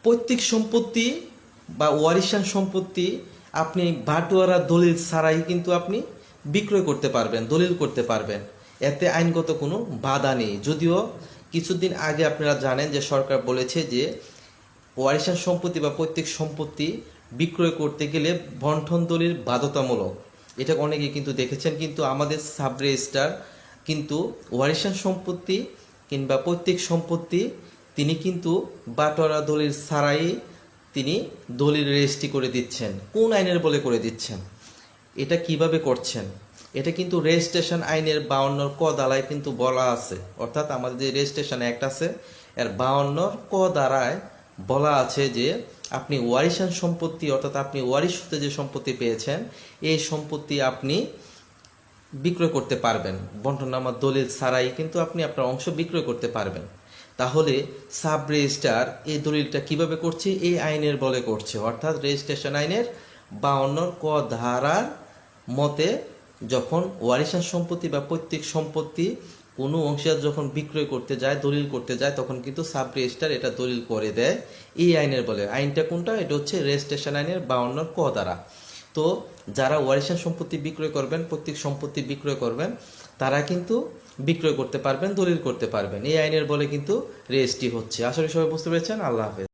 পৈতৃক সম্পত্তি বা ওয়ারিশান সম্পত্তি আপনি বাটোয়ারা দলিল ছাড়াই কিন্তু আপনি বিক্রয় করতে পারবেন, দলিল করতে পারবেন। এতে আইনগত কোনো বাধা নেই। যদিও কিছুদিন আগে আপনারা জানেন যে সরকার বলেছে যে ওয়ারিশান সম্পত্তি বা পৈতৃক সম্পত্তি বিক্রয় করতে গেলে বন্টন দলিল বাধ্যতামূলক। এটা অনেকেই কিন্তু দেখেছেন, কিন্তু আমাদের সাব রেজিস্ট্রার কিন্তু ওয়ারিশান সম্পত্তি কিংবা পৈতৃক সম্পত্তি তিনি কিন্তু বাটোয়ারা দলিল ছাড়াই তিনি দলিল রেজিস্ট্রি করে দিচ্ছেন। কোন আইনের বলে করে দিচ্ছেন? এটা কিভাবে করছেন? এটা কিন্তু রেজিস্ট্রেশন আইনের 52 ক ধারায় কিন্তু বলা আছে, অর্থাৎ আমাদের যে রেজিস্ট্রেশন অ্যাক্ট আছে এর 52 ক ধারায় বলা আছে যে আপনি ওয়ারিশান সম্পত্তি, অর্থাৎ আপনি ওয়ারিশ সূত্রে যে সম্পত্তি পেয়েছেন এই সম্পত্তি আপনি বিক্রয় করতে পারবেন। বন্টননামার দলিল ছাড়াই কিন্তু আপনি আপনার অংশ বিক্রয় করতে পারবেন। তাহলে সাব রেজিস্ট্রার এই দলিলটা কিভাবে করছে? এই আইনের বলে করছে, অর্থাৎ রেজিস্ট্রেশন আইনের 52 ক ধারার মতে যখন ওয়ারিশান সম্পত্তি বা পৈতৃক সম্পত্তি কোনো অংশীদার যখন বিক্রয় করতে যায়, দলিল করতে যায়, তখন কিন্তু সাব রেজিস্ট্রার এটা দলিল করে দেয়। এই আইনের বলে। আইনটা কোনটা? এটা হচ্ছে রেজিস্ট্রেশন আইনের 52 ক ধারা। তো যারা ওয়ারিশান সম্পত্তি বিক্রয় করবেন, পৈতৃক সম্পত্তি বিক্রয় করবেন, তারা কিন্তু বিক্রয় করতে পারবেন, দলিল করতে পারবেন। এই আইনের বলে কিন্তু রেজিস্ট্রি হচ্ছে। আসলে সবাই বুঝতে পেরেছেন? আল্লাহ হাফেজ।